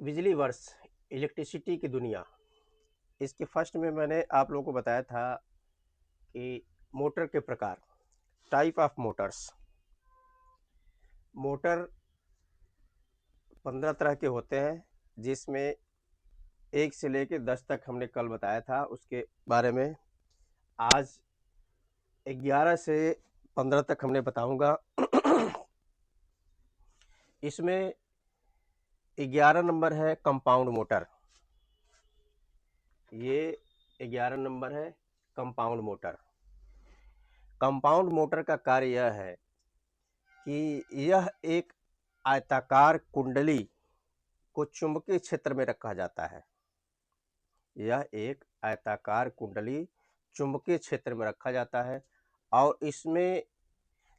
बिजली वर्ष, इलेक्ट्रिसिटी की दुनिया। इसके फर्स्ट में मैंने आप लोगों को बताया था कि मोटर के प्रकार, टाइप ऑफ मोटर्स। मोटर 15 तरह के होते हैं, जिसमें 1 से लेकर 10 तक हमने कल बताया था उसके बारे में। आज 11 से 15 तक हमने बताऊंगा। इसमें 11 नंबर है कंपाउंड मोटर। ये 11 नंबर है कंपाउंड मोटर। कंपाउंड मोटर का कार्य यह है कि यह एक आयताकार कुंडली को चुंबकीय क्षेत्र में रखा जाता है। यह एक आयताकार कुंडली चुंबकीय क्षेत्र में रखा जाता है और इसमें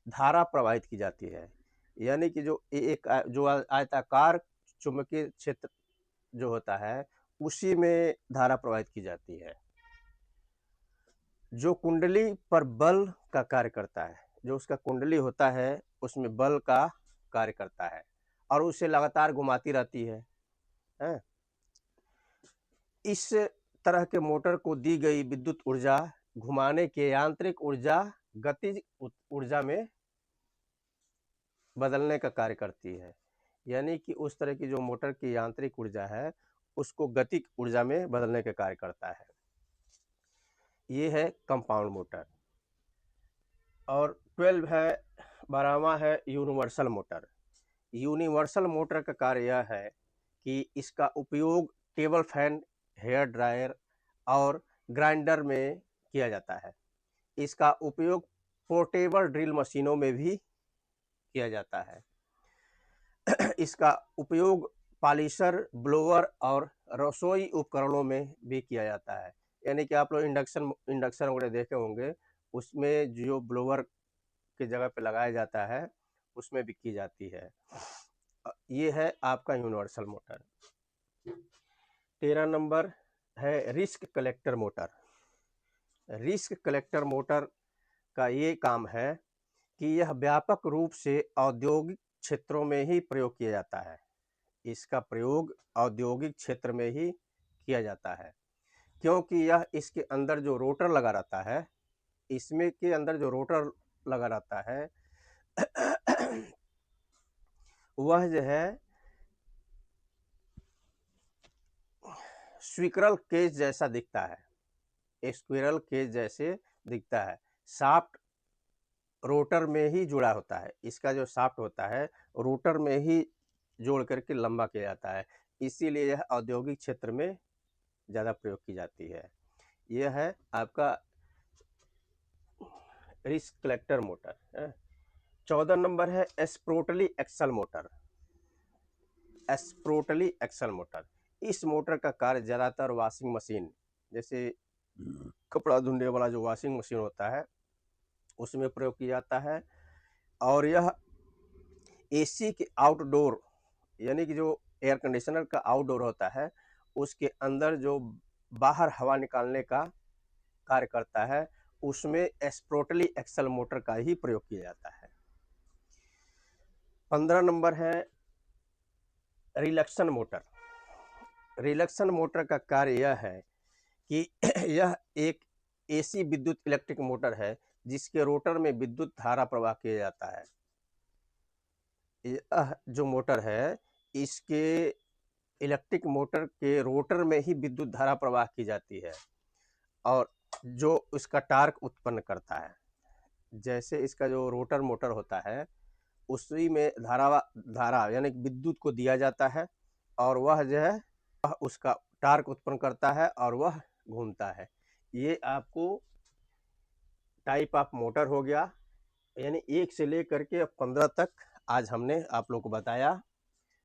धारा प्रवाहित की जाती है। यानी कि जो आयताकार चुंबकीय क्षेत्र जो होता है उसी में धारा प्रवाहित की जाती है। जो कुंडली पर बल का कार्य करता है, जो उसका कुंडली होता है उसमें बल का कार्य करता है और उसे लगातार घुमाती रहती है। इस तरह के मोटर को दी गई विद्युत ऊर्जा घुमाने के यांत्रिक ऊर्जा गतिज ऊर्जा में बदलने का कार्य करती है। यानी कि उस तरह की जो मोटर की यांत्रिक ऊर्जा है उसको गतिक ऊर्जा में बदलने का कार्य करता है। ये है कंपाउंड मोटर। और 12 है, 12वां है यूनिवर्सल मोटर। यूनिवर्सल मोटर का कार्य यह है कि इसका उपयोग टेबल फैन, हेयर ड्रायर और ग्राइंडर में किया जाता है। इसका उपयोग पोर्टेबल ड्रिल मशीनों में भी किया जाता है। इसका उपयोग पॉलिशर, ब्लोअर और रसोई उपकरणों में भी किया जाता है। यानी कि आप लोग इंडक्शन वगैरह देखे होंगे, उसमें जो ब्लोअर की जगह पे लगाया जाता है उसमें भी की जाती है। ये है आपका यूनिवर्सल मोटर। 13 नंबर है risk collector motor. Risk collector motor का ये काम है कि यह व्यापक रूप से औद्योगिक क्षेत्रों में ही प्रयोग किया जाता है। इसका प्रयोग औद्योगिक क्षेत्र में ही किया जाता है, क्योंकि यह इसके अंदर जो रोटर लगा रहता है, इसमें के अंदर जो रोटर लगा रहता है वह जो है स्क्विरल केज जैसा दिखता है। स्क्विरल केज जैसे दिखता है। शाफ्ट रोटर में ही जुड़ा होता है। इसका जो शाफ्ट होता है रोटर में ही जोड़ करके लंबा किया जाता है, इसीलिए यह औद्योगिक क्षेत्र में ज़्यादा प्रयोग की जाती है। यह है आपका रिस्क कलेक्टर मोटर। 14 नंबर है एस्प्रोटली एक्सल मोटर। एस्प्रोटली एक्सल मोटर, इस मोटर का कार्य ज़्यादातर वॉशिंग मशीन, जैसे कपड़ा धुलने वाला जो वॉशिंग मशीन होता है उसमें प्रयोग किया जाता है। और यह एसी के आउटडोर, यानी कि जो एयर कंडीशनर का आउटडोर होता है उसके अंदर जो बाहर हवा निकालने का कार्य करता है, उसमें एस्प्रोटली एक्सल मोटर का ही प्रयोग किया जाता है। 15 नंबर है रिलक्शन मोटर। रिलक्शन मोटर का कार्य यह है कि यह एक एसी विद्युत इलेक्ट्रिक मोटर है जिसके रोटर में विद्युत धारा प्रवाह किया जाता है। यह जो मोटर है इसके इलेक्ट्रिक मोटर के रोटर में ही विद्युत धारा प्रवाह की जाती है और जो इसका टार्क उत्पन्न करता है। जैसे इसका जो रोटर मोटर होता है उसी में धारा यानी विद्युत को दिया जाता है और वह जो है वह उसका टार्क उत्पन्न करता है और वह घूमता है। ये आपको टाइप ऑफ मोटर हो गया। यानी 1 से लेकर के 15 तक आज हमने आप लोग को बताया।